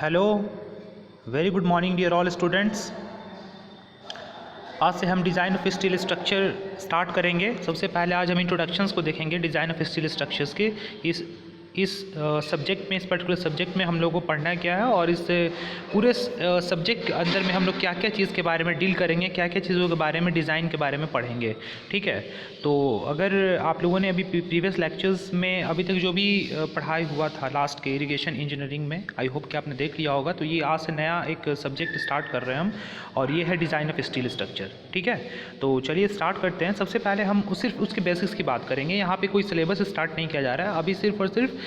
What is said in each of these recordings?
Hello, very good morning dear all students. आज से हम design of steel structure start करेंगे। सबसे पहले आज हम इंट्रोडक्शंस को देखेंगे डिज़ाइन ऑफ स्टील स्ट्रक्चर्स के। इस सब्जेक्ट में, इस पर्टिकुलर सब्जेक्ट में हम लोग को पढ़ना क्या है और इस पूरे सब्जेक्ट के अंदर में हम लोग क्या क्या चीज़ के बारे में डील करेंगे, क्या क्या चीज़ों के बारे में, डिज़ाइन के बारे में पढ़ेंगे। ठीक है, तो अगर आप लोगों ने अभी प्रीवियस लेक्चर्स में अभी तक जो भी पढ़ाई हुआ था लास्ट के इरिगेशन इंजीनियरिंग में, आई होप कि आपने देख लिया होगा। तो ये आज से नया एक सब्जेक्ट स्टार्ट कर रहे हैं हम, और ये है डिज़ाइन ऑफ स्टील स्ट्रक्चर। ठीक है, तो चलिए स्टार्ट करते हैं। सबसे पहले हम सिर्फ उसके बेसिक्स की बात करेंगे। यहाँ पे कोई सिलेबस स्टार्ट नहीं किया जा रहा है अभी, सिर्फ और सिर्फ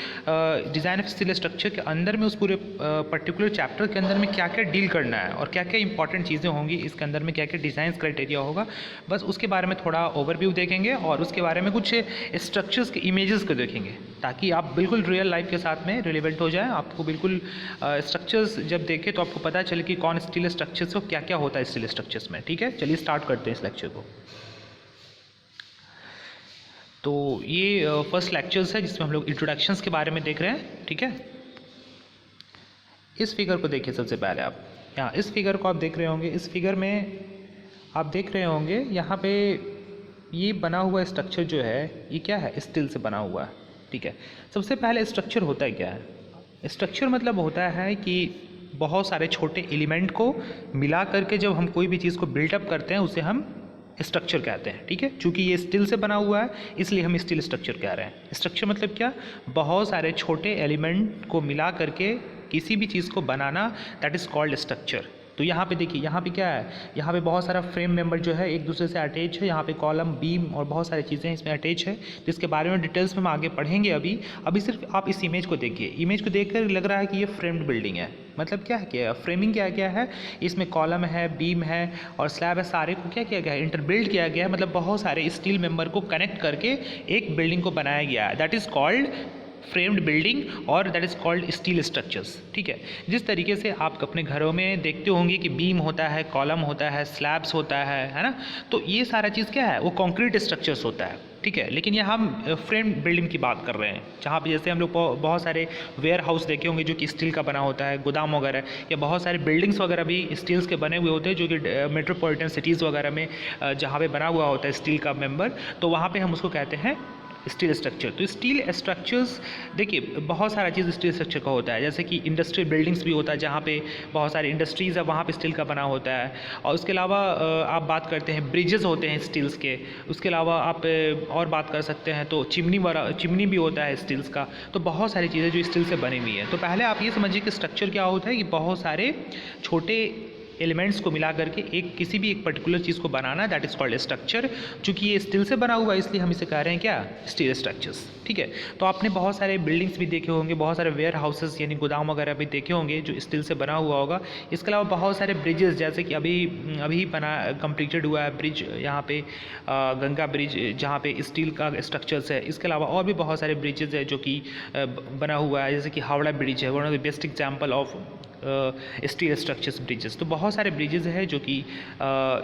डिज़ाइन ऑफ स्टील स्ट्रक्चर के अंदर में, उस पूरे पर्टिकुलर चैप्टर के अंदर में क्या क्या डील करना है और क्या क्या इंपॉर्टेंट चीज़ें होंगी इसके अंदर में, क्या क्या डिज़ाइन क्राइटेरिया होगा, बस उसके बारे में थोड़ा ओवरव्यू देखेंगे और उसके बारे में कुछ स्ट्रक्चर्स के इमेजेस को देखेंगे, ताकि आप बिल्कुल रियल लाइफ के साथ में रिलेवेंट हो जाए। आपको बिल्कुल स्ट्रक्चर्स जब देखें तो आपको पता चले कि कौन स्टील स्ट्रक्चर्स को क्या क्या होता है स्टील स्ट्रक्चर्स में। ठीक है, चलिए स्टार्ट करते हैं इस लेक्चर को। तो ये फर्स्ट लेक्चर्स है जिसमें हम लोग इंट्रोडक्शंस के बारे में देख रहे हैं। ठीक है, इस फिगर को देखिए। सबसे पहले आप यहाँ इस फिगर को आप देख रहे होंगे। इस फिगर में आप देख रहे होंगे यहाँ पे ये बना हुआ स्ट्रक्चर जो है ये क्या है, स्टील से बना हुआ है। ठीक है, सबसे पहले स्ट्रक्चर होता है क्या है? स्ट्रक्चर मतलब होता है कि बहुत सारे छोटे एलिमेंट को मिला करके जब हम कोई भी चीज़ को बिल्डअप करते हैं उसे हम स्ट्रक्चर कहते हैं। ठीक है, चूंकि ये स्टील से बना हुआ है इसलिए हम स्टील स्ट्रक्चर कह रहे हैं। स्ट्रक्चर मतलब क्या? बहुत सारे छोटे एलिमेंट को मिला करके किसी भी चीज़ को बनाना, दैट इज़ कॉल्ड स्ट्रक्चर। तो यहाँ पे देखिए, यहाँ पे क्या है, यहाँ पे बहुत सारा फ्रेम मेंबर जो है एक दूसरे से अटैच है। यहाँ पे कॉलम, बीम और बहुत सारी चीज़ें इसमें अटैच है, जिसके बारे में डिटेल्स में हम आगे पढ़ेंगे। अभी सिर्फ आप इस इमेज को देखिए। इमेज को देखकर लग रहा है कि ये फ्रेम्ड बिल्डिंग है। मतलब क्या है, क्या फ्रेमिंग क्या क्या है, इसमें कॉलम है, बीम है और स्लैब है, सारे को क्या किया गया है, इंटरबिल्ड किया गया है। मतलब बहुत सारे स्टील मेंबर को कनेक्ट करके एक बिल्डिंग को बनाया गया है, that is called framed building और that is called steel structures. ठीक है, जिस तरीके से आप अपने घरों में देखते होंगे कि बीम होता है, कॉलम होता है, स्लैब्स होता है ना, तो ये सारा चीज़ क्या है, वो कंक्रीट स्ट्रक्चर्स होता है। ठीक है, लेकिन यहाँ हम फ्रेम बिल्डिंग की बात कर रहे हैं, जहाँ पे जैसे हम लोग बहुत सारे वेयर हाउस देखे होंगे जो कि स्टील का बना होता है, गोदाम वगैरह, या बहुत सारे बिल्डिंग्स वगैरह भी स्टील्स के बने हुए होते हैं, जो कि मेट्रोपॉलिटन सिटीज़ वगैरह में जहाँ पे बना हुआ होता है स्टील का मेंबर, तो वहाँ पे हम उसको कहते हैं स्टील स्ट्रक्चर। तो स्टील स्ट्रक्चर्स देखिए, बहुत सारा चीज़ स्टील स्ट्रक्चर का होता है, जैसे कि इंडस्ट्रियल बिल्डिंग्स भी होता है जहाँ पे बहुत सारी इंडस्ट्रीज़ है, वहाँ पे स्टील का बना होता है। और उसके अलावा आप बात करते हैं ब्रिजेस होते हैं स्टील्स के। उसके अलावा आप और बात कर सकते हैं तो चिमनी भी होता है स्टील्स का। तो बहुत सारी चीज़ें जो स्टील से बनी हुई है। तो पहले आप ये समझिए कि स्ट्रक्चर क्या होता है, कि बहुत सारे छोटे एलिमेंट्स को मिला करके किसी भी एक पर्टिकुलर चीज़ को बनाना, दैट इज़ कॉल्ड स्ट्रक्चर। चूँकि ये स्टील से बना हुआ है इसलिए हम इसे कह रहे हैं क्या, स्टील स्ट्रक्चर्स। ठीक है, तो आपने बहुत सारे बिल्डिंग्स भी देखे होंगे, बहुत सारे वेयर हाउसेस यानी गोदाम वगैरह भी देखे होंगे जो स्टील से बना हुआ होगा। इसके अलावा बहुत सारे ब्रिजेस, जैसे कि अभी बना कंप्लीटेड हुआ है ब्रिज, यहाँ पे गंगा ब्रिज, जहाँ पे स्टील का स्ट्रक्चर्स है। इसके अलावा और भी बहुत सारे ब्रिजेस है जो कि बना हुआ है, जैसे कि हावड़ा ब्रिज है, one of the best example of steel structures bridges. तो बहुत सारे ब्रिजेस हैं जो कि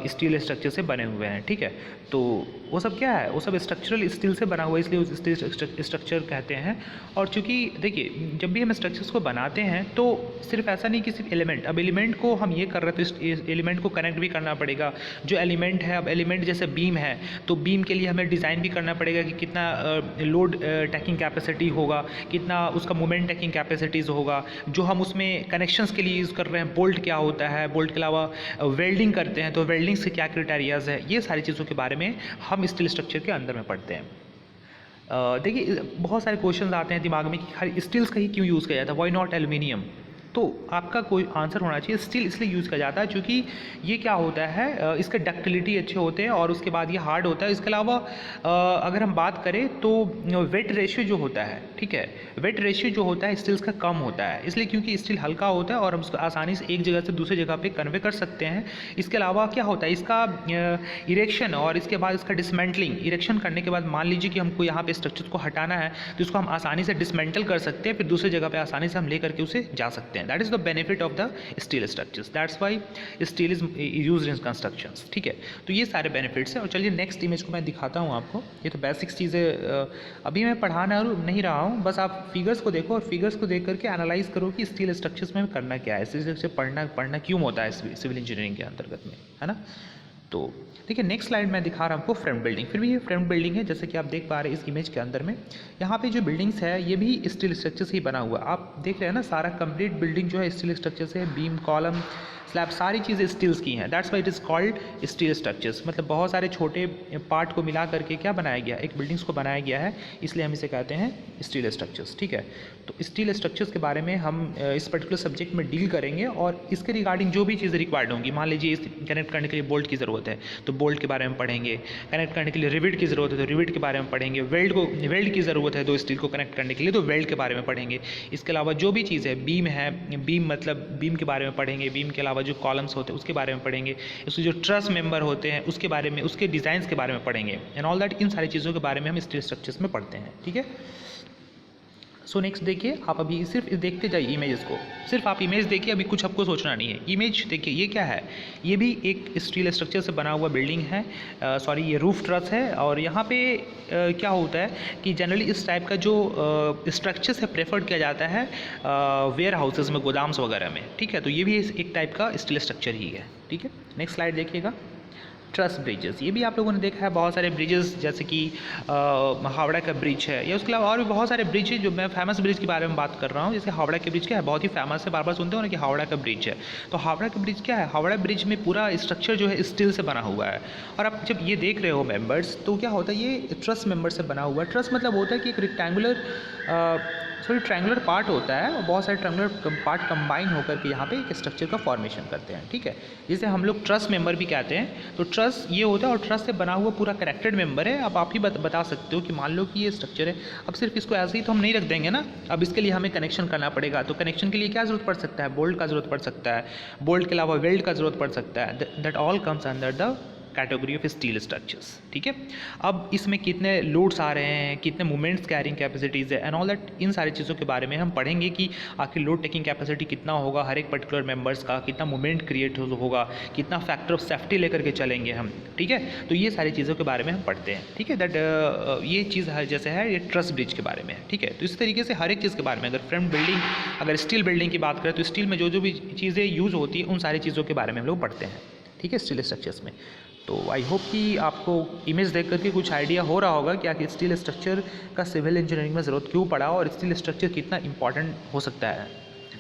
स्टील स्ट्रक्चर से बने हुए हैं। ठीक है, तो वो सब क्या है, वो सब स्ट्रक्चरल स्टील से बना हुआ है, इसलिए उस स्टील स्ट्रक्चर कहते हैं। और चूँकि देखिए, जब भी हम स्ट्रक्चर्स को बनाते हैं तो सिर्फ ऐसा नहीं कि सिर्फ एलिमेंट, अब एलिमेंट को हम ये कर रहे हैं तो एलिमेंट को कनेक्ट भी करना पड़ेगा। जो एलिमेंट है, अब एलिमेंट जैसे बीम है तो बीम के लिए हमें डिज़ाइन भी करना पड़ेगा कि कितना लोड टेकिंग कैपेसिटी होगा, कितना उसका मोमेंट टेकिंग कैपेसिटीज़ होगा। जो हम उसमें कनेक्शंस के लिए यूज़ कर रहे हैं, बोल्ट क्या होता है, बोल्ट के अलावा वेल्डिंग करते हैं तो वेल्डिंग से क्या क्राइटेरियाज़ है, ये सारी चीज़ों के बारे में हम स्टील स्ट्रक्चर के अंदर में पढ़ते हैं। देखिए, बहुत सारे क्वेश्चंस आते हैं दिमाग में कि खाली स्टील्स का ही क्यों यूज़ किया जाता है, व्हाई नॉट एल्युमिनियम। तो आपका कोई आंसर होना चाहिए, स्टील इसलिए यूज़ किया जाता है क्योंकि ये क्या होता है, इसका डक्टिलिटी अच्छे होते हैं और उसके बाद ये हार्ड होता है। इसके अलावा अगर हम बात करें तो वेट रेशियो जो होता है, ठीक है, वेट रेशियो जो होता है स्टील्स का कम होता है, इसलिए क्योंकि स्टील हल्का होता है और हम उसको आसानी से एक जगह से दूसरी जगह पे कन्वे कर सकते हैं। इसके अलावा क्या होता है, इसका इरेक्शन और इसके बाद इसका डिसमेंटलिंग, इरेक्शन करने के बाद मान लीजिए कि हमको यहाँ पे स्ट्रक्चर को हटाना है तो इसको हम आसानी से डिसमेंटल कर सकते हैं, फिर दूसरी जगह पे आसानी से हम ले करके उसे जा सकते हैं। हैं। That is the benefit of the steel structures, that's why steel is used in constructions. ठीक है, तो ये सारे बेनिफिट्स हैं। और चलिए नेक्स्ट इमेज को मैं दिखाता हूँ आपको। ये तो बेसिक्स चीज़ें अभी मैं पढ़ाना नहीं रहा हूँ, बस आप फिगर्स को देखो और फिगर्स को देख करके एनालाइज करो कि स्टील स्ट्रक्चर्स में करना क्या है, स्टील स्ट्रक्चर पढ़ना क्यों होता है सिविल इंजीनियरिंग के अंतर्गत में, है ना। तो देखिए नेक्स्ट स्लाइड में दिखा रहा हूँ आपको फ्रंट बिल्डिंग। फिर भी ये फ्रंट बिल्डिंग है, जैसे कि आप देख पा रहे हैं इस इमेज के अंदर में। यहाँ पे जो बिल्डिंग्स है ये भी स्टील स्ट्रक्चर से ही बना हुआ है। आप देख रहे हैं ना, सारा कंप्लीट बिल्डिंग जो है स्टील स्ट्रक्चर से है। बीम, कॉलम, स्लैब, सारी चीज़ें स्टील्स की हैं। That's why it is called steel structures. मतलब बहुत सारे छोटे पार्ट को मिला करके क्या बनाया गया, एक बिल्डिंग्स को बनाया गया है, इसलिए हम इसे कहते हैं स्टील स्ट्रक्चर्स। ठीक है, तो स्टील स्ट्रक्चर्स के बारे में हम इस पर्टिकुलर सब्जेक्ट में डील करेंगे और इसके रिगार्डिंग जो भी चीज़ें रिक्वायर्ड होंगी, मान लीजिए इस कनेक्ट करने के लिए बोल्ट की ज़रूरत है तो बोल्ट के बारे में पढ़ेंगे, कनेक्ट करने के लिए रिविट की ज़रूरत है तो रिविट के बारे में पढ़ेंगे, वेल्ड की ज़रूरत है दो स्टील को कनेक्ट करने के लिए तो वेल्ड के बारे में पढ़ेंगे। इसके अलावा जो भी चीज़ है, बीम है, बीम मतलब बीम के बारे में पढ़ेंगे, बीम के अलावा जो कॉलम्स होते हैं उसके बारे में पढ़ेंगे, इसके जो ट्रस मेंबर होते हैं उसके बारे में, उसके डिज़ाइंस के बारे में पढ़ेंगे एंड ऑल दैट। इन सारी चीज़ों के बारे में हम स्टील स्ट्रक्चर्स में पढ़ते हैं। ठीक है, सो नेक्स्ट देखिए, आप अभी सिर्फ देखते जाइए इमेजेस को, सिर्फ आप इमेज देखिए, अभी कुछ आपको सोचना नहीं है। इमेज देखिए, ये क्या है, ये भी एक स्टील स्ट्रक्चर से बना हुआ बिल्डिंग है, सॉरी ये रूफ ट्रस है। और यहाँ पे क्या होता है कि जनरली इस टाइप का जो स्ट्रक्चर से प्रेफर्ड किया जाता है वेयर हाउसेज में, गोदाम्स वगैरह में। ठीक है, तो ये भी एक टाइप का स्टील स्ट्रक्चर ही है। ठीक है, नेक्स्ट स्लाइड देखिएगा। ट्रस ब्रिजेस, ये भी आप लोगों ने देखा है, बहुत सारे ब्रिजेस, जैसे कि हावड़ा का ब्रिज है, या उसके अलावा और भी बहुत सारे ब्रिज है। जो मैं फेमस ब्रिज के बारे में बात कर रहा हूँ, जैसे हावड़ा के ब्रिज क्या है, बहुत ही फेमस है, बार बार सुनते हो ना कि हावड़ा का ब्रिज है। तो हावड़ा का ब्रिज क्या है, हावड़ा ब्रिज में पूरा स्ट्रक्चर जो है स्टील से बना हुआ है। और आप जब ये देख रहे हो मेंबर्स, तो क्या होता है, ये ट्रस मेंबर से बना हुआ है। ट्रस मतलब होता है कि एक ट्रायंगुलर पार्ट होता है और बहुत सारे ट्रायंगुलर पार्ट कंबाइन होकर के यहाँ पे एक स्ट्रक्चर का फॉर्मेशन करते हैं। ठीक है, जिसे हम लोग ट्रस मेंबर भी कहते हैं। तो ट्रस ये होता है और ट्रस से बना हुआ पूरा कनेक्टेड मेंबर है। अब आप ही बता सकते हो कि मान लो कि ये स्ट्रक्चर है, अब सिर्फ इसको ऐसे ही तो हम नहीं रख देंगे ना, अब इसके लिए हमें कनेक्शन करना पड़ेगा। तो कनेक्शन के लिए क्या ज़रूरत पड़ सकता है, बोल्ट का ज़रूरत पड़ सकता है, बोल्ट के अलावा वेल्ड का ज़रूरत पड़ सकता है। That all comes under the category of steel structures. ठीक है, अब इसमें कितने लोड्स आ रहे हैं, कितने मोमेंट्स कैरिंग कैपेसिटीज़ है एंड ऑल दैट, इन सारी चीज़ों के बारे में हम पढ़ेंगे कि आखिर लोड टेकिंग कैपेसिटी कितना होगा हर एक पर्टिकुलर मेंबर्स का, कितना मोमेंट क्रिएट होगा, कितना फैक्टर ऑफ सेफ्टी लेकर के चलेंगे हम। ठीक है, तो ये सारी चीज़ों के बारे में हम पढ़ते हैं। ठीक है, दैट ये चीज़ जैसे है ये ट्रस ब्रिज के बारे में है। ठीक है, तो इस तरीके से हर एक चीज़ के बारे में, अगर फ्रंट बिल्डिंग, अगर स्टील बिल्डिंग की बात करें तो स्टील में जो भी चीज़ें यूज़ होती है उन सारी चीज़ों के बारे में हम लोग पढ़ते हैं। ठीक है, स्टील स्ट्रक्चर्स में। तो आई होप कि आपको इमेज देख करके कुछ आइडिया हो रहा होगा कि आखिर स्टील स्ट्रक्चर का सिविल इंजीनियरिंग में ज़रूरत क्यों पड़ा और स्टील स्ट्रक्चर कितना इंपॉर्टेंट हो सकता है।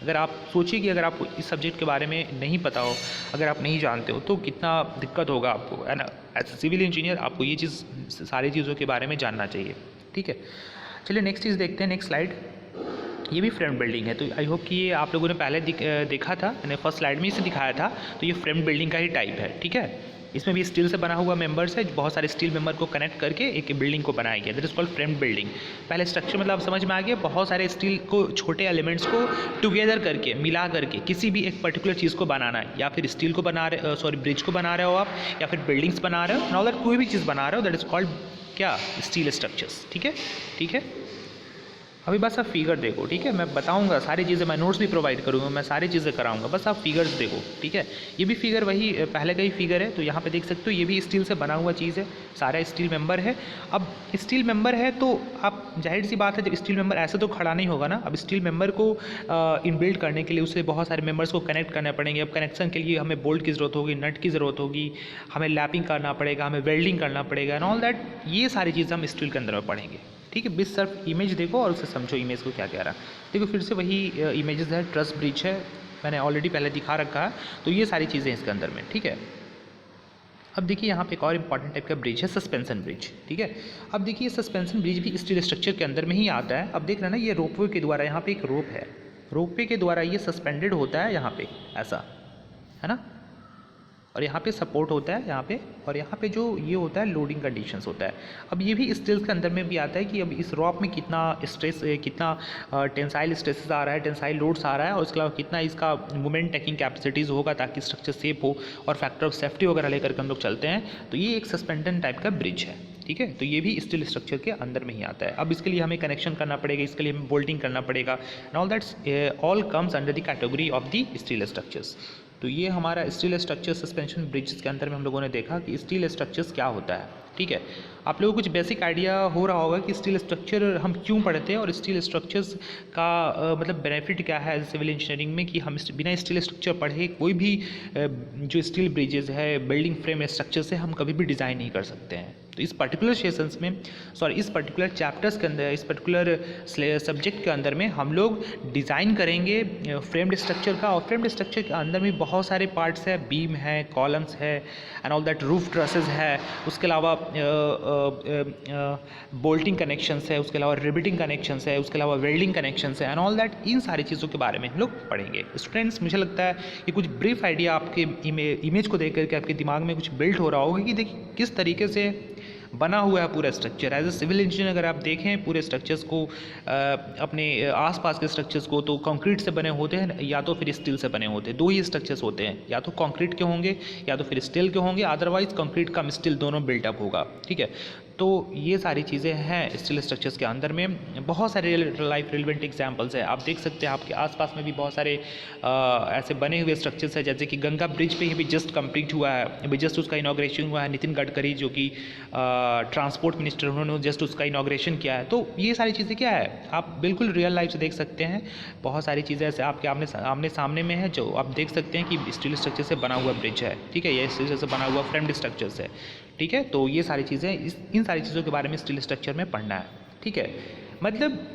अगर आप सोचिए कि अगर आपको इस सब्जेक्ट के बारे में नहीं पता हो, अगर आप नहीं जानते हो, तो कितना दिक्कत होगा आपको, है ना। एज सिविल इंजीनियर आपको ये चीज़, सारी चीज़ों के बारे में जानना चाहिए। ठीक है, चलिए नेक्स्ट चीज़ देखते हैं, नेक्स्ट स्लाइड। ये भी फ्रंट बिल्डिंग है, तो आई होप कि ये आप लोगों ने पहले देखा था, मैंने फर्स्ट स्लाइड में इसे दिखाया था। तो ये फ्रंट बिल्डिंग का ही टाइप है। ठीक है, इसमें भी स्टील से बना हुआ मेंबर्स है, बहुत सारे स्टील मेंबर को कनेक्ट करके एक बिल्डिंग को बनाया गया, that is called front building. पहले स्ट्रक्चर मतलब समझ में आ गया, बहुत सारे स्टील को, छोटे एलिमेंट्स को टुगेदर करके, मिला करके किसी भी एक पर्टिकुलर चीज़ को बनाना है, या फिर स्टील को बना रहे, सॉरी ब्रिज को बना रहे हो आप, या फिर बिल्डिंग्स बना रहे हो, और कोई भी चीज़ बना रहे हो, दैट इज कॉल्ड क्या, स्टील स्ट्रक्चर्स। ठीक है, ठीक है, अभी बस आप फिगर देखो। ठीक है, मैं बताऊंगा सारी चीज़ें, मैं नोट्स भी प्रोवाइड करूंगा, मैं सारी चीज़ें कराऊंगा, बस आप फिगर्स देखो। ठीक है, ये भी फिगर वही पहले का ही फिगर है, तो यहाँ पे देख सकते हो ये भी स्टील से बना हुआ चीज़ है, सारा स्टील मेंबर है। अब स्टील मेंबर है तो आप, जाहिर सी बात है, जब स्टील मेंबर ऐसे तो खड़ा नहीं होगा ना। अब स्टील मेंबर को इनबिल्ड करने के लिए उससे बहुत सारे मेंबर्स को कनेक्ट करने पड़ेंगे। अब कनेक्शन के लिए हमें बोल्ट की ज़रूरत होगी, नट की ज़रूरत होगी, हमें लैपिंग करना पड़ेगा, हमें वेल्डिंग करना पड़ेगा एंड ऑल दैट। ये सारी चीज़ें हम स्टील के अंदर में पढ़ेंगे। ठीक है, बस सिर्फ इमेज देखो और उससे समझो इमेज को क्या कह रहा है। देखो फिर से वही इमेजेस है, ट्रस ब्रिज है, मैंने ऑलरेडी पहले दिखा रखा है। तो ये सारी चीज़ें इसके अंदर में। ठीक है, अब देखिए यहाँ पे एक और इंपॉर्टेंट टाइप का ब्रिज है, सस्पेंशन ब्रिज। ठीक है, अब देखिए सस्पेंशन ब्रिज भी स्टील स्ट्रक्चर के अंदर में ही आता है। अब देख रहे हैं ना, ये रोपवे के द्वारा, यहाँ पे एक रोप है, रोपवे के द्वारा ये सस्पेंडेड होता है यहाँ पे, ऐसा है ना, और यहाँ पे सपोर्ट होता है यहाँ पे, और यहाँ पे जो ये होता है लोडिंग कंडीशंस होता है। अब ये भी स्टील्स के अंदर में भी आता है कि अब इस रॉप में कितना स्ट्रेस, कितना टेंसाइल स्ट्रेसेस आ रहा है, टेंसाइल लोड्स आ रहा है, और उसके अलावा कितना इसका मोमेंट टेकिंग कैपेसिटीज़ होगा ताकि स्ट्रक्चर सेफ हो, और फैक्टर ऑफ सेफ्टी वगैरह लेकर के हम लोग चलते हैं। तो ये एक सस्पेंडन टाइप का ब्रिज है। ठीक है। तो ये भी स्टील स्ट्रक्चर के अंदर में ही आता है। अब इसके लिए हमें कनेक्शन करना पड़ेगा, इसके लिए हमें बोल्टिंग करना पड़ेगा and all that's all comes under the category of the steel structures. तो ये हमारा स्टील स्ट्रक्चर सस्पेंशन ब्रिजेस के अंदर में हम लोगों ने देखा कि स्टील स्ट्रक्चर्स क्या होता है, ठीक है। आप लोगों को कुछ बेसिक आइडिया हो रहा होगा कि स्टील स्ट्रक्चर हम क्यों पढ़ते हैं और स्टील स्ट्रक्चर्स का मतलब बेनिफिट क्या है सिविल इंजीनियरिंग में, कि हम बिना स्टील स्ट्रक्चर पढ़े कोई भी जो स्टील ब्रिजेस है, बिल्डिंग फ्रेम स्ट्रक्चर से हम कभी भी डिज़ाइन नहीं कर सकते हैं। तो इस पर्टिकुलर सेशंस में इस पर्टिकुलर चैप्टर्स के अंदर, इस पर्टिकुलर सब्जेक्ट के अंदर में हम लोग डिज़ाइन करेंगे फ्रेम्ड स्ट्रक्चर का। और फ्रेम्ड स्ट्रक्चर के अंदर में बहुत सारे पार्ट्स है, बीम है, कॉलम्स है and all that, roof trusses है, उसके अलावा बोल्टिंग कनेक्शंस है, उसके अलावा रिबिटिंग कनेक्शंस है, उसके अलावा वेल्डिंग कनेक्शंस है एंड ऑल दैट। इन सारी चीज़ों के बारे में हम लोग पढ़ेंगे। स्टूडेंट्स, मुझे लगता है कि कुछ ब्रीफ आइडिया आपके इमेज को देख करके आपके दिमाग में कुछ बिल्ड हो रहा होगा कि देखिए किस तरीके से बना हुआ है पूरा structure. As a civil engineer अगर आप देखें पूरे स्ट्रक्चर्स को, अपने आसपास के स्ट्रक्चर्स को, तो कंक्रीट से बने होते हैं या तो फिर स्टील से बने होते हैं। दो ही स्ट्रक्चर्स होते हैं, या तो कंक्रीट के होंगे या तो फिर स्टील के होंगे, अदरवाइज कंक्रीट का स्टील दोनों बिल्टअप होगा, ठीक है। तो ये सारी चीज़ें हैं स्टील स्ट्रक्चर्स के अंदर में। बहुत सारे लाइफ रिलेवेंट एग्जांपल्स हैं, आप देख सकते हैं आपके आसपास में भी बहुत सारे ऐसे बने हुए स्ट्रक्चर्स हैं, जैसे कि गंगा ब्रिज पे ही भी जस्ट कंप्लीट हुआ है, अभी जस्ट उसका इनॉग्रेशन हुआ है। नितिन गडकरी जो कि ट्रांसपोर्ट मिनिस्टर, उन्होंने जस्ट उसका इनॉग्रेशन किया है। तो ये सारी चीज़ें क्या है, आप बिल्कुल रियल लाइफ से देख सकते हैं। बहुत सारी चीज़ें ऐसे आपके आमने सामने में है जो आप देख सकते हैं कि स्टील स्ट्रक्चर से बना हुआ ब्रिज है, ठीक है, ये स्टील से बना हुआ फ्रेम्ड स्ट्रक्चर्स है, ठीक है। तो ये सारी चीज़ें, इन सारी चीज़ों के बारे में स्टील स्ट्रक्चर में पढ़ना है, ठीक है। मतलब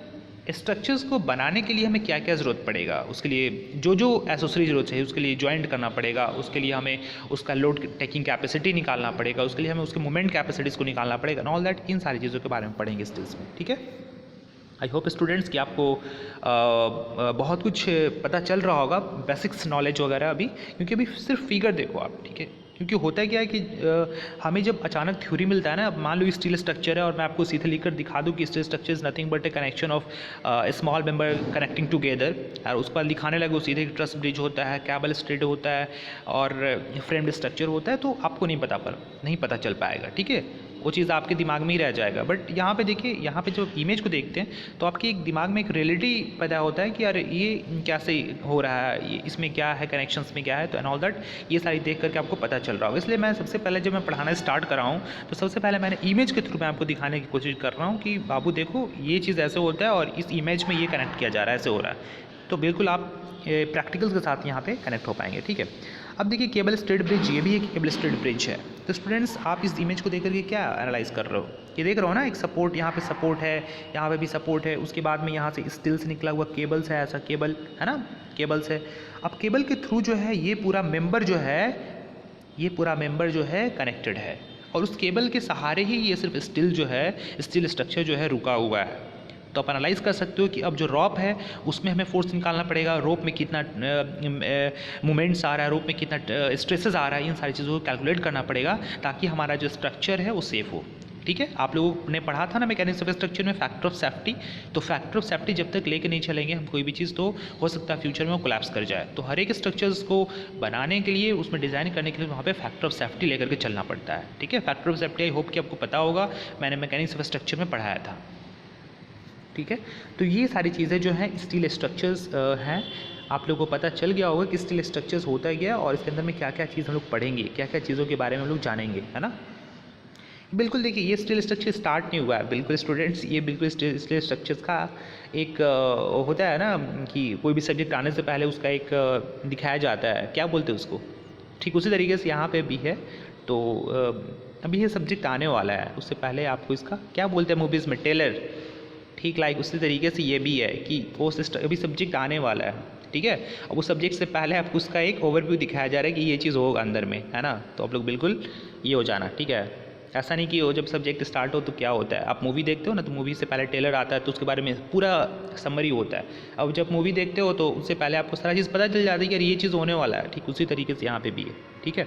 स्ट्रक्चर्स को बनाने के लिए हमें क्या क्या ज़रूरत पड़ेगा, उसके लिए जो जो एसेसरी ज़रूरत है, उसके लिए ज्वाइंट करना पड़ेगा, उसके लिए हमें उसका लोड टेकिंग कैपेसिटी निकालना पड़ेगा, उसके लिए हमें उसके मोमेंट कैपेसिटीज़ को निकालना पड़ेगा, ऑल दैट। इन सारी चीज़ों के बारे में पढ़ेंगे स्टील्स में, ठीक है। आई होप स्टूडेंट्स कि आपको बहुत कुछ पता चल रहा होगा, बेसिक्स नॉलेज वगैरह अभी, क्योंकि अभी सिर्फ फिगर देखो आप, ठीक है। क्योंकि होता है क्या है कि हमें जब अचानक थ्योरी मिलता है ना, अब मान लो स्टील स्ट्रक्चर है और मैं आपको सीधे लिखकर दिखा दूं कि steel structure is nothing but A connection of small member connecting together, और उसके बाद दिखाने लगो सीधे ट्रस ब्रिज होता है, कैबल स्ट्रेट होता है और फ्रेम्ड स्ट्रक्चर होता है, तो आपको नहीं पता चल पाएगा, ठीक है। वो चीज़ आपके दिमाग में ही रह जाएगा। बट यहाँ पे देखिए, यहाँ पे जब इमेज को देखते हैं तो आपके एक दिमाग में एक रियलिटी पैदा होता है कि यार ये कैसे हो रहा है, ये इसमें क्या है, कनेक्शंस में क्या है, तो एंड ऑल दैट ये सारी देख करके आपको पता चल रहा होगा। इसलिए मैं सबसे पहले जब मैं पढ़ाना स्टार्ट कर रहा हूँ तो सबसे पहले मैंने इमेज के थ्रू मैं आपको दिखाने की कोशिश कर रहा हूँ कि बाबू देखो ये चीज़ ऐसे होता है और इस इमेज में ये कनेक्ट किया जा रहा है, ऐसे हो रहा है। तो बिल्कुल आप प्रैक्टिकल्स के साथ यहाँ पे कनेक्ट हो पाएंगे, ठीक है। अब देखिए केबल स्ट्रेट ब्रिज, ये भी एक केबल स्ट्रेट ब्रिज है। तो स्टूडेंट्स आप इस इमेज को देख करके क्या एनालाइज कर रहे हो, ये देख रहे हो ना, एक सपोर्ट, यहाँ पे सपोर्ट है, यहाँ पे भी सपोर्ट है, उसके बाद में यहाँ से स्टील से निकला हुआ केबल्स है, ऐसा केबल है ना, केबल्स है। अब केबल के थ्रू जो है ये पूरा मेंबर जो है कनेक्टेड है, और उस केबल के सहारे ही ये सिर्फ स्टील स्ट्रक्चर जो है रुका हुआ है। तो आप एनालाइज कर सकते हो कि अब जो रॉप है उसमें हमें फोर्स निकालना पड़ेगा, रोप में कितना मोमेंट्स आ रहा है, रोप में कितना स्ट्रेसेस आ रहा है, इन सारी चीज़ों को कैलकुलेट करना पड़ेगा ताकि हमारा जो स्ट्रक्चर है वो सेफ हो, ठीक है। आप लोगों ने पढ़ा था ना मैकेनिक्स ऑफ स्ट्रक्चर में फैक्टर ऑफ सेफ्टी, तो फैक्टर ऑफ सेफ्टी जब तक लेके नहीं चलेंगे हम कोई भी चीज़, तो हो सकता है फ्यूचर में वो कोलैप्स कर जाए। तो हर एक स्ट्रक्चर्स को बनाने के लिए, उसमें डिज़ाइन करने के लिए वहाँ पे फैक्टर ऑफ सेफ्टी लेकर के चलना पड़ता है, ठीक है। Factor of safety I hope कि आपको पता होगा, मैंने मैकेनिक्स ऑफ स्ट्रक्चर में पढ़ाया था, ठीक है। तो ये सारी चीज़ें जो हैं स्टील स्ट्रक्चर्स हैं, आप लोगों को पता चल गया होगा कि स्टील स्ट्रक्चर्स होता है क्या और इसके अंदर में क्या क्या चीज़ हम लोग पढ़ेंगे, क्या क्या चीज़ों के बारे में हम लोग जानेंगे, है ना। बिल्कुल देखिए ये स्टील स्ट्रक्चर स्टार्ट नहीं हुआ है, बिल्कुल स्टूडेंट्स, ये बिल्कुल स्टील स्ट्रक्चर्स का एक होता है ना कि कोई भी सब्जेक्ट आने से पहले उसका एक दिखाया जाता है, क्या बोलते हैं उसको, ठीक उसी तरीके से यहाँ पे भी है। तो अभी ये सब्जेक्ट आने वाला है, उससे पहले आपको इसका क्या बोलते हैं मूवीज़ में, टेलर, ठीक लाइक उसी तरीके से ये भी है कि वो अभी सब्जेक्ट आने वाला है, ठीक है। अब उस सब्जेक्ट से पहले आपको उसका एक ओवरव्यू दिखाया जा रहा है कि ये चीज़ होगा अंदर में, है ना। तो आप लोग बिल्कुल ये हो जाना, ठीक है। ऐसा नहीं कि वो जब सब्जेक्ट स्टार्ट हो तो क्या होता है, आप मूवी देखते हो ना, तो मूवी से पहले ट्रेलर आता है तो उसके बारे में पूरा समरी होता है। अब जब मूवी देखते हो तो उससे पहले आपको सारा चीज़ पता चल जाती है कि ये चीज़ होने वाला है, ठीक उसी तरीके से यहाँ पे भी है, ठीक है।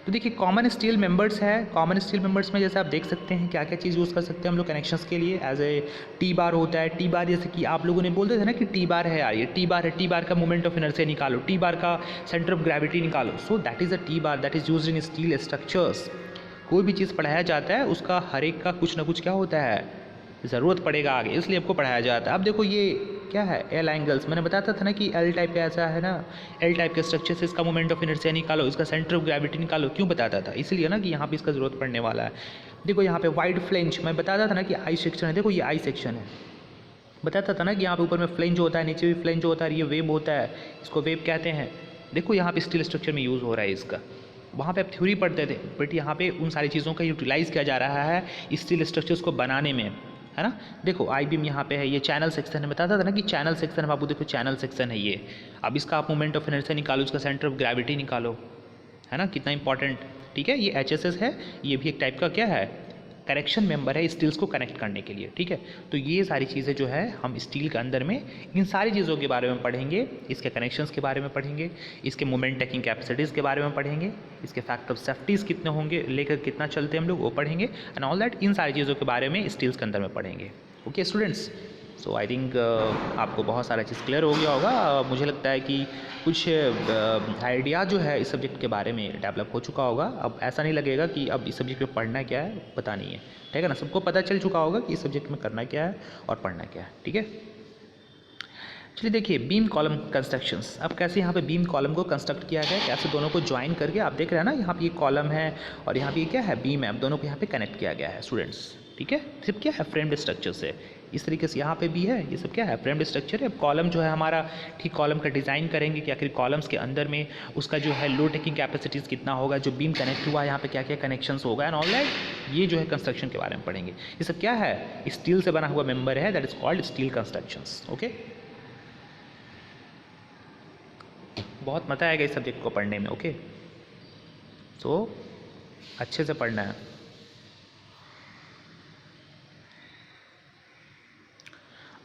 तो देखिए कॉमन स्टील मेंबर्स है, कॉमन स्टील मेंबर्स में जैसे आप देख सकते हैं क्या क्या चीज़ यूज़ कर सकते हैं हम लोग कनेक्शंस के लिए। एज ए टी बार होता है, टी बार जैसे कि आप लोगों ने बोलते थे ना कि टी बार है यार, ये टी बार है, टी बार का मोमेंट ऑफ इनर्शिया निकालो, टी बार का सेंटर ऑफ ग्रेविटी निकालो, so that is a T bar that is used in steel structures. कोई भी चीज़ पढ़ाया जाता है उसका हर एक का कुछ ना कुछ क्या होता है, ज़रूरत पड़ेगा आगे, इसलिए आपको पढ़ाया जाता है। अब देखो ये क्या है, एल एंगल्स, मैंने बताता था ना कि एल टाइप का ऐसा है ना, एल टाइप के स्ट्रक्चर से इसका मोमेंट ऑफ इनर्शिया निकालो, इसका सेंटर ऑफ ग्रेविटी निकालो, क्यों बताता था, इसलिए ना कि यहाँ पे इसका ज़रूरत पड़ने वाला है। देखो यहाँ पे वाइड फ्लेंज, मैं बताता था ना कि आई सेक्शन है, देखो ये आई सेक्शन है, बताता था ना कि यहाँ पे ऊपर में फ्लेंज होता है, नीचे भी फ्लेंज होता है, ये वेब होता है, इसको वेब कहते हैं। देखो यहाँ पे स्टील स्ट्रक्चर में यूज़ हो रहा है इसका, वहाँ पे आप थ्योरी पढ़ते थे, बट यहाँ पे उन सारी चीज़ों का यूटिलाइज़ किया जा रहा है स्टील स्ट्रक्चर्स को बनाने में, है ना। देखो आई बीम यहाँ पे है, ये चैनल सेक्शन है, बताता था ना कि चैनल सेक्शन है बाबू, देखो चैनल सेक्शन है ये। अब इसका आप मोमेंट ऑफ इनर्शिया निकालो, इसका सेंटर ऑफ ग्रेविटी निकालो, है ना, कितना इंपॉर्टेंट। ठीक है, ये HSS है, ये भी एक टाइप का क्या है, कनेक्शन मेंबर है स्टील्स को कनेक्ट करने के लिए। ठीक है, तो ये सारी चीज़ें जो है हम स्टील के अंदर में इन सारी चीज़ों के बारे में पढ़ेंगे, इसके कनेक्शंस के बारे में पढ़ेंगे, इसके मोमेंट टेकिंग कैपेसिटीज़ के बारे में पढ़ेंगे, इसके फैक्टर ऑफ सेफ्टीज़ कितने होंगे, लेकर कितना चलते हैं हम लोग वो पढ़ेंगे, एंड ऑल दैट, इन सारी चीज़ों के बारे में स्टील्स के अंदर में पढ़ेंगे। Okay students, so I think आपको बहुत सारा चीज़ क्लियर हो गया होगा। मुझे लगता है कि कुछ आइडिया जो है इस सब्जेक्ट के बारे में डेवलप हो चुका होगा। अब ऐसा नहीं लगेगा कि अब इस सब्जेक्ट में पढ़ना क्या है पता नहीं है, ठीक है ना, सबको पता चल चुका होगा कि इस सब्जेक्ट में करना क्या है और पढ़ना क्या है। ठीक है, चलिए देखिए बीम कॉलम कंस्ट्रक्शंस। अब कैसे यहाँ पे बीम कॉलम को कंस्ट्रक्ट किया गया, कैसे दोनों को ज्वाइन करके, आप देख रहे हैं ना यहाँ पे ये कॉलम है और यहाँ पे ये क्या है, बीम है, अब दोनों को यहाँ पे कनेक्ट किया गया है स्टूडेंट्स। ठीक है, सिर्फ क्या है, फ्रेम्ड स्ट्रक्चर से, इस तरीके से यहाँ पे भी है, ये सब क्या है, फ्रेम्ड स्ट्रक्चर है। अब कॉलम जो है हमारा, ठीक कॉलम का डिज़ाइन करेंगे कि आखिर कॉलम्स के अंदर में उसका जो है लोड टेकिंग कैपेसिटीज़ कितना होगा, जो बीम कनेक्ट हुआ है यहाँ पे क्या क्या कनेक्शंस होगा, एंड ऑल दैट, ये जो है कंस्ट्रक्शन के बारे में पढ़ेंगे। ये सब क्या है, स्टील से बना हुआ मेंबर है, that is called steel constructions. Okay, बहुत मज़ा आएगा इस सब्जेक्ट को पढ़ने में। ओके, सो अच्छे से पढ़ना है।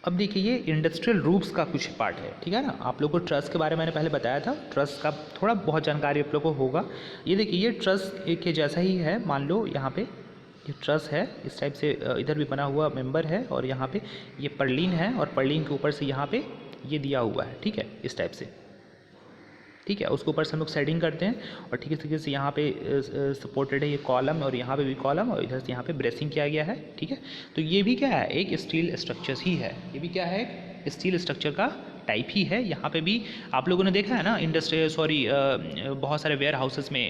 अब देखिए ये इंडस्ट्रियल रूफ्स का कुछ पार्ट है, ठीक है ना। आप लोगों को ट्रस के बारे में मैंने पहले बताया था, ट्रस का थोड़ा बहुत जानकारी आप लोगों को होगा। ये देखिए ये ट्रस के जैसा ही है, मान लो यहाँ पे ये ट्रस है, इस टाइप से इधर भी बना हुआ मेंबर है, और यहाँ पे ये पर्लिन है, और पर्लिन के ऊपर से यहाँ पे ये दिया हुआ है, ठीक है, इस टाइप से, ठीक है। उसके ऊपर से हम लोग सेटिंग करते हैं, और ठीक इस तरीके से यहाँ पे सपोर्टेड है ये कॉलम, और यहाँ पे भी कॉलम, और इधर से यहाँ पे ब्रेसिंग किया गया है, ठीक है। तो ये भी क्या है, एक स्टील स्ट्रक्चर्स ही है, ये भी क्या है, एक स्टील स्ट्रक्चर का टाइप ही है। यहाँ पे भी आप लोगों ने देखा है ना, बहुत सारे वेयर हाउसेस में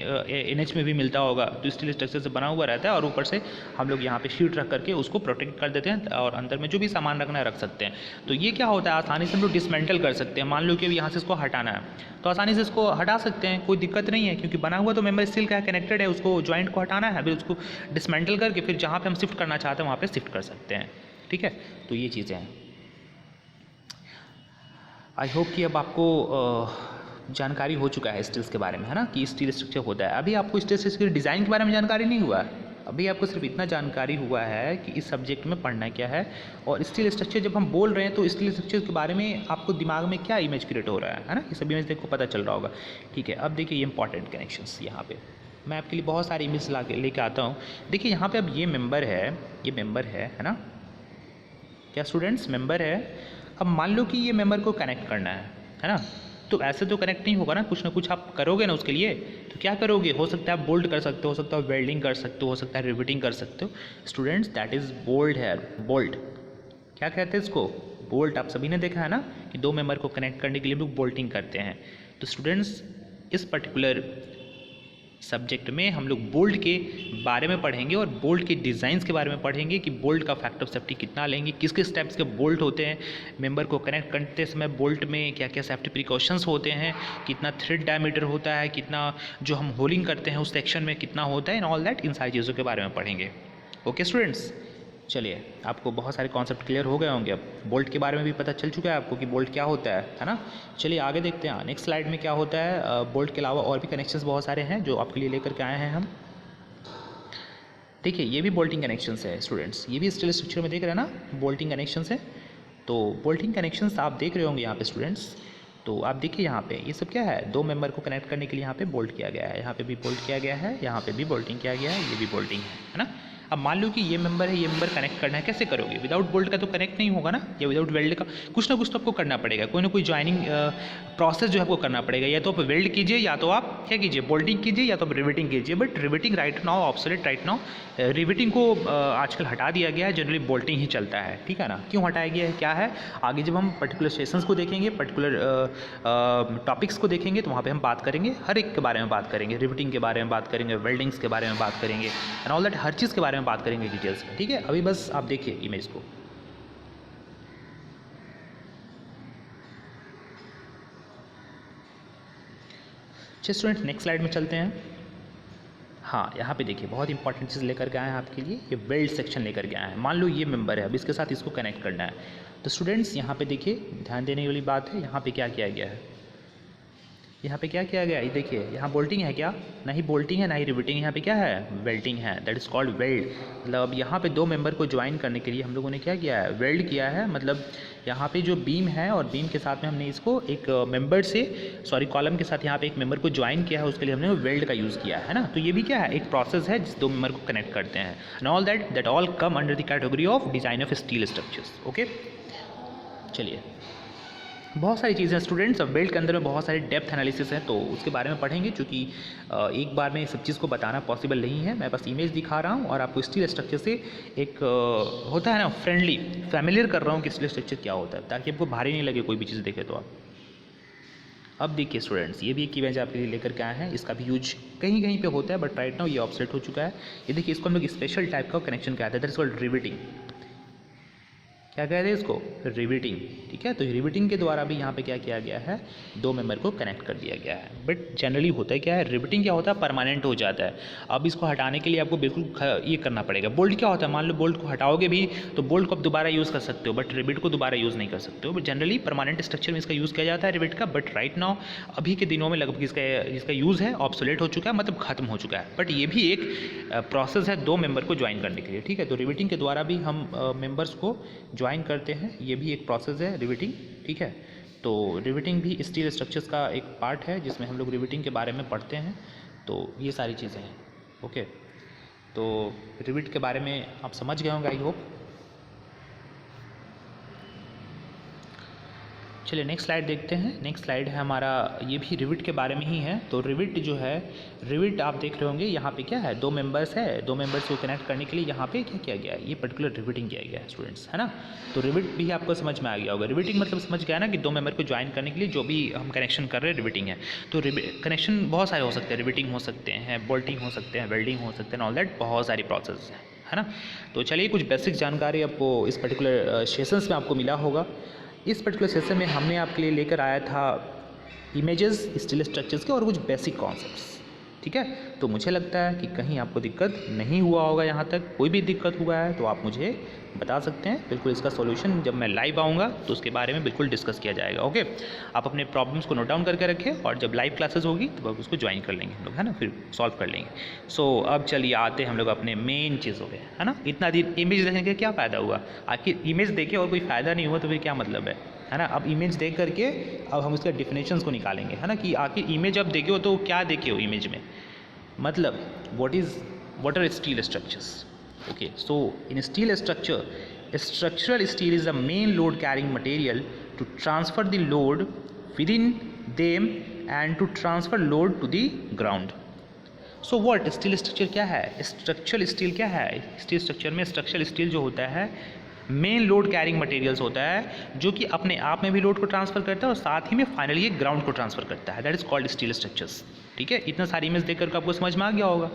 NH में भी मिलता होगा, तो स्टील स्ट्रक्चर से बना हुआ रहता है, और ऊपर से हम लोग यहाँ पे शीट रख करके उसको प्रोटेक्ट कर देते हैं, और अंदर में जो भी सामान रखना है रख सकते हैं। तो ये क्या होता है, आसानी से हम लोग डिसमेंटल कर सकते हैं। मान लो कि यहाँ से इसको हटाना है तो आसानी से इसको हटा सकते हैं, कोई दिक्कत नहीं है, क्योंकि बना हुआ तो मेंबर स्टील का कनेक्टेड है, उसको जॉइंट को हटाना है, फिर उसको डिसमेंटल करके फिर जहाँ पे हम शिफ्ट करना चाहते हैं वहाँ पे शिफ्ट कर सकते हैं, ठीक है। तो ये चीज़ें हैं। आई होप कि अब आपको जानकारी हो चुका है स्टील्स के बारे में, है ना, कि स्टील स्ट्रक्चर होता है। अभी आपको स्टील स्ट्रक्चर डिज़ाइन के बारे में जानकारी नहीं हुआ है, अभी आपको सिर्फ इतना जानकारी हुआ है कि इस सब्जेक्ट में पढ़ना क्या है, और स्टील स्ट्रक्चर जब हम बोल रहे हैं तो स्टील स्ट्रक्चर के बारे में आपको दिमाग में क्या इमेज क्रिएट हो रहा है ना, ये सब इमेज देखो पता चल रहा होगा, ठीक है। अब देखिए ये इंपॉर्टेंट कनेक्शंस, यहाँ पे मैं आपके लिए बहुत सारी इमेज ला के लेके आता हूँ। देखिए यहाँ पे अब ये मेंबर है ना, क्या स्टूडेंट्स, मेंबर है। अब मान लो कि ये मेंबर को कनेक्ट करना है ना, तो ऐसे तो कनेक्ट नहीं होगा ना, कुछ कुछ आप करोगे ना उसके लिए। तो क्या करोगे, हो सकता है आप बोल्ट कर सकते हो सकता है वेल्डिंग कर सकते हो सकता है रिवेटिंग कर सकते हो। स्टूडेंट्स दैट इज़ बोल्ट है, बोल्ट क्या कहते हैं इसको, बोल्ट। आप सभी ने देखा है ना कि दो मेंबर को कनेक्ट करने के लिए लोग बोल्टिंग करते हैं। तो स्टूडेंट्स इस पर्टिकुलर सब्जेक्ट में हम लोग बोल्ट के बारे में पढ़ेंगे, और बोल्ट के डिज़ाइंस के बारे में पढ़ेंगे कि बोल्ट का फैक्टर ऑफ सेफ्टी कितना लेंगे, किस किस टाइप्स के बोल्ट होते हैं, मेंबर को कनेक्ट करते समय बोल्ट में क्या क्या सेफ्टी प्रिकॉशंस होते हैं, कितना थ्रेड डायमीटर होता है, कितना जो हम होलिंग करते हैं उस सेक्शन में कितना होता है, एंड ऑल दैट, इन सारी चीज़ों के बारे में पढ़ेंगे। ओके स्टूडेंट्स, चलिए आपको बहुत सारे कॉन्सेप्ट क्लियर हो गए होंगे। अब बोल्ट के बारे में भी पता चल चुका है आपको कि बोल्ट क्या होता है ना। चलिए आगे देखते हैं नेक्स्ट स्लाइड में क्या होता है। बोल्ट के अलावा और भी कनेक्शंस बहुत सारे हैं जो आपके लिए लेकर के आए हैं हम। देखिए ये भी बोल्टिंग कनेक्शंस है स्टूडेंट्स, ये भी स्टील स्ट्रक्चर में देख रहे हैं ना, बोल्टिंग कनेक्शंस है। तो बोल्टिंग कनेक्शंस आप देख रहे होंगे यहाँ पे स्टूडेंट्स। तो आप देखिए यहाँ पे ये सब क्या है, दो मेंबर को कनेक्ट करने के लिए यहाँ पे बोल्ट किया गया है, यहाँ पे भी बोल्ट किया गया है, यहाँ पे भी बोल्टिंग किया गया है, ये भी बोल्टिंग है ना। अब मान लो कि ये मेंबर है, ये मेंबर कनेक्ट करना है, कैसे करोगे? विदाउट बोल्ट का तो कनेक्ट नहीं होगा ना, या विदाउट वेल्ड का कुछ ना कुछ तो आपको करना पड़ेगा, कोई ना कोई ज्वाइनिंग प्रोसेस जो है आपको करना पड़ेगा। या तो आप वेल्ड कीजिए, या तो आप क्या कीजिए, बोल्टिंग कीजिए, या तो आप रिवेटिंग कीजिए। But riveting right now obsolete right now, riveting को आजकल हटा दिया गया है, जनरली बोल्टिंग ही चलता है, ठीक है ना। क्यों हटाया गया है, क्या है, आगे जब हम पर्टिकुलर सेशंस को देखेंगे, पर्टिकुलर टॉपिक्स को देखेंगे, तो वहाँ पे हम बात करेंगे, हर एक के बारे में बात करेंगे, रिवेटिंग के बारे में बात करेंगे, वेल्डिंग्स के बारे में बात करेंगे, एंड ऑल दैट, हर चीज़ के बारे में बात करेंगे डिटेल्स में, ठीक है। अभी बस आप देखिए इमेज को। चलिए स्टूडेंट नेक्स्ट स्लाइड में चलते हैं। हाँ, यहाँ पे देखिए बहुत इंपॉर्टेंट चीज़ लेकर के आए हैं आपके लिए, ये वेल्ड सेक्शन लेकर के आए हैं। मान लो ये मेंबर है, अब इसके साथ इसको कनेक्ट करना है। तो स्टूडेंट्स यहाँ पे देखिए ध्यान देने वाली बात है, यहाँ पे क्या किया गया है, यहाँ पे क्या किया गया है, ये देखिए यहाँ बोल्टिंग है क्या, ना ही बोल्टिंग है ना ही रिवेटिंग, यहाँ पे क्या है, वेल्डिंग है, दैट इज़ कॉल्ड वेल्ड। मतलब अब यहाँ पे दो मेंबर को ज्वाइन करने के लिए हम लोगों ने क्या किया है, वेल्ड किया है। मतलब यहाँ पे जो बीम है और बीम के साथ में हमने इसको एक मेंबर से कॉलम के साथ यहाँ पे एक मेंबर को ज्वाइन किया है, उसके लिए हमने वेल्ड का यूज़ किया है ना। तो ये भी क्या है, एक प्रोसेस है जिस दो मेंबर को कनेक्ट करते हैं, and all that all come under the category of design of steel structures. Okay, चलिए बहुत सारी चीज़ें स्टूडेंट्स, अब वेल्ड के अंदर में बहुत सारे डेप्थ एनालिसिस हैं, तो उसके बारे में पढ़ेंगे, क्योंकि एक बार में सब चीज़ को बताना पॉसिबल नहीं है। मैं बस इमेज दिखा रहा हूँ और आपको स्टील स्ट्रक्चर से एक होता है ना फ्रेंडली, फैमिलियर कर रहा हूँ कि स्टील स्ट्रक्चर क्या होता है, ताकि आपको भारी नहीं लगे कोई भी चीज़ देखे तो आप। अब देखिए स्टूडेंट्स, ये भी एक इमेज आपके लिए लेकर के आए हैं, इसका भी यूज कहीं कहीं पे होता है, बट राइट नाउ ये ऑब्सोलेट हो चुका है। ये देखिए, इसको हम लोग स्पेशल टाइप का कनेक्शन कहते हैं, दैट इज कॉल्ड रिवेटिंग। क्या कहते हैं इसको, रिवेटिंग, ठीक है। तो रिवेटिंग के द्वारा भी यहाँ पे क्या किया गया है, दो मेंबर को कनेक्ट कर दिया गया है। बट जनरली होता है क्या है, रिवेटिंग क्या होता है, परमानेंट हो जाता है। अब इसको हटाने के लिए आपको बिल्कुल ये करना पड़ेगा। बोल्ट क्या होता है, मान लो बोल्ट को हटाओगे भी तो बोल्ट को आप दोबारा यूज़ कर सकते हो, बट रिवेट को दोबारा यूज़ नहीं कर सकते हो। बट जनरली परमानेंट स्ट्रक्चर में इसका यूज़ किया जाता है रिवेट का। बट राइट नाउ अभी के दिनों में लगभग इसका यूज़ है ऑब्सोलेट हो चुका है, मतलब खत्म हो चुका है। बट ये भी एक प्रोसेस है दो मेंबर को ज्वाइन करने के लिए, ठीक है। तो रिवेटिंग के द्वारा भी हम मेंबर्स को ज्वाइन करते हैं, ये भी एक प्रोसेस है रिवेटिंग, ठीक है। तो रिवेटिंग भी स्टील स्ट्रक्चर्स का एक पार्ट है, जिसमें हम लोग रिवेटिंग के बारे में पढ़ते हैं। तो ये सारी चीज़ें हैं, ओके। तो रिवेट के बारे में आप समझ गए होंगे, आई होप। चलिए नेक्स्ट स्लाइड देखते हैं। नेक्स्ट स्लाइड है हमारा, ये भी रिवेट के बारे में ही है। तो रिवेट जो है, रिवेट आप देख रहे होंगे यहाँ पे क्या है, दो मेंबर्स है, दो मेंबर्स को कनेक्ट करने के लिए यहाँ पे क्या किया गया है, ये पर्टिकुलर रिवेटिंग किया गया है स्टूडेंट्स, है ना। तो रिवेट भी आपको समझ में आ गया होगा। रिवेटिंग मतलब समझ गया ना कि दो मेंबर को ज्वाइन करने के लिए जो भी हम कनेक्शन कर रहे हैं रिवेटिंग है। तो कनेक्शन बहुत सारे हो सकते हैं, रिवेटिंग हो सकते हैं, बोल्टिंग हो सकते हैं, वेल्डिंग हो सकते हैं, ऑल दैट बहुत सारी प्रोसेस है ना। तो चलिए कुछ बेसिक जानकारी आपको इस पर्टिकुलर सेशंस में आपको मिला होगा। इस पर्टिकुलर सेशन में हमने आपके लिए लेकर आया था इमेजेस स्टील स्ट्रक्चर्स के और कुछ बेसिक कॉन्सेप्ट्स, ठीक है। तो मुझे लगता है कि कहीं आपको दिक्कत नहीं हुआ होगा, यहाँ तक कोई भी दिक्कत हुआ है तो आप मुझे बता सकते हैं। बिल्कुल इसका सॉल्यूशन जब मैं लाइव आऊँगा तो उसके बारे में बिल्कुल डिस्कस किया जाएगा, ओके। आप अपने प्रॉब्लम्स को नोट डाउन करके रखें और जब लाइव क्लासेस होगी तो आप उसको ज्वाइन कर लेंगे हम लोग, है ना, फिर सॉल्व कर लेंगे। सो अब चलिए आते हैं हम लोग अपने मेन चीज़ों पे, है ना। इतना दिन इमेज देखने का क्या फ़ायदा हुआ, आखिर इमेज देखे और कोई फ़ायदा नहीं हुआ तो फिर क्या मतलब है ना। अब इमेज देख करके अब हम उसके डिफिनेशंस को निकालेंगे, है ना, कि आखिर इमेज अब देखे हो तो क्या देखे हो इमेज में, मतलब what are steel structures, okay। So in steel structure, structural steel is the main load carrying material to transfer the load within them and to transfer load to the ground। So what steel structure क्या है, structural steel क्या है, steel structure में structural steel जो होता है main load carrying materials होता है, जो कि अपने आप में भी लोड को ट्रांसफर करता है और साथ ही में फाइनली ये ग्राउंड को ट्रांसफर करता है, that is called steel structures, ठीक है। इतना सारी इमेज देख करके आपको समझ में आ गया होगा।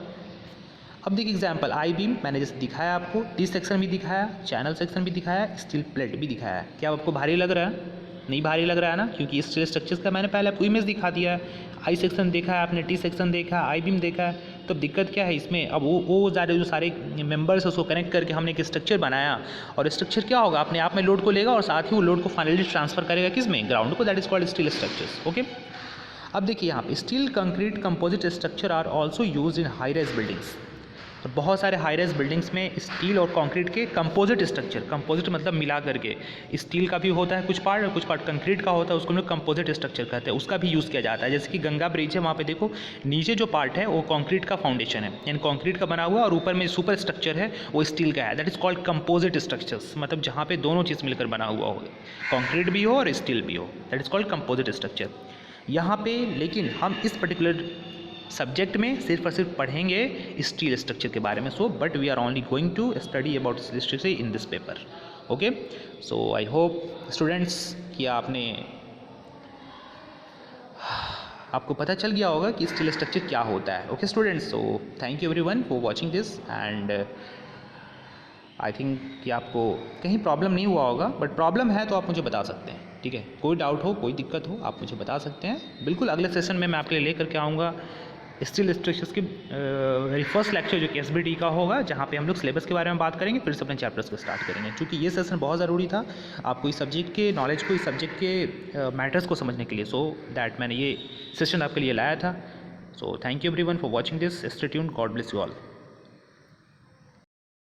अब देखिए एग्जांपल, आई बीम मैंने जैसे दिखाया आपको, टी सेक्शन भी दिखाया, चैनल सेक्शन भी दिखाया, स्टील प्लेट भी दिखाया। क्या आपको भारी लग रहा है, नहीं भारी लग रहा है ना, क्योंकि स्टील स्ट्रक्चर्स का मैंने पहले आपको इमेज दिखा दिया है। आई सेक्शन देखा है आपने, टी सेक्शन देखा है, आई बीम देखा है। तो दिक्कत क्या है इसमें, अब वो ज़्यादा जो सारे मेंबर्स उसको कनेक्ट करके हमने एक स्ट्रक्चर बनाया, और स्ट्रक्चर क्या होगा, अपने आप में लोड को लेगा और साथ ही वो लोड को फाइनली ट्रांसफर करेगा किस में, ग्राउंड को, that is called steel structures, okay. अब देखिए यहाँ पे steel concrete composite structure are also use in high rise buildings. तो बहुत सारे हाई राइज बिल्डिंग्स में स्टील और कंक्रीट के कंपोजिट स्ट्रक्चर, कंपोजिट मतलब मिला करके, स्टील का भी होता है कुछ पार्ट और कुछ पार्ट कंक्रीट का होता है, उसको हम लोग कंपोजिट स्ट्रक्चर कहते हैं, उसका भी यूज़ किया जाता है। जैसे कि गंगा ब्रिज है, वहाँ पे देखो नीचे जो पार्ट है वो कंक्रीट का फाउंडेशन है, यानी कंक्रीट का बना हुआ, और ऊपर में सुपर स्ट्रक्चर है वो स्टील का है। That is called composite structures, मतलब जहाँ पे दोनों चीज़ मिलकर बना हुआ हो, कंक्रीट भी हो और स्टील भी हो, that is called composite structure. यहाँ पे लेकिन हम इस पर्टिकुलर सब्जेक्ट में सिर्फ और सिर्फ पढ़ेंगे स्टील स्ट्रक्चर के बारे में। So but we are only going to study about steel structure in this paper. Okay, so I hope students कि आपको पता चल गया होगा कि स्टील स्ट्रक्चर क्या होता है। Okay students, so thank you everyone for watching this, and I think कि आपको कहीं प्रॉब्लम नहीं हुआ होगा, बट प्रॉब्लम है तो आप मुझे बता सकते हैं, ठीक है। कोई डाउट हो, कोई दिक्कत हो, आप मुझे बता सकते हैं। बिल्कुल अगले सेशन में मैं आपके लिए लेकर के आऊँगा स्टील स्ट्रक्चर्स की वेरी फर्स्ट लेक्चर जो कि एसबीटी का होगा, जहाँ पे हम लोग सिलेबस के बारे में बात करेंगे, फिर से अपने चैप्टर्स को स्टार्ट करेंगे। क्योंकि ये सेशन बहुत ज़रूरी था आपको इस सब्जेक्ट के नॉलेज को, इस सब्जेक्ट के मैटर्स को समझने के लिए। सो दैट मैंने ये सेशन आपके लिए लाया था। So thank you everyone for watching this. Stay tuned, God bless you all.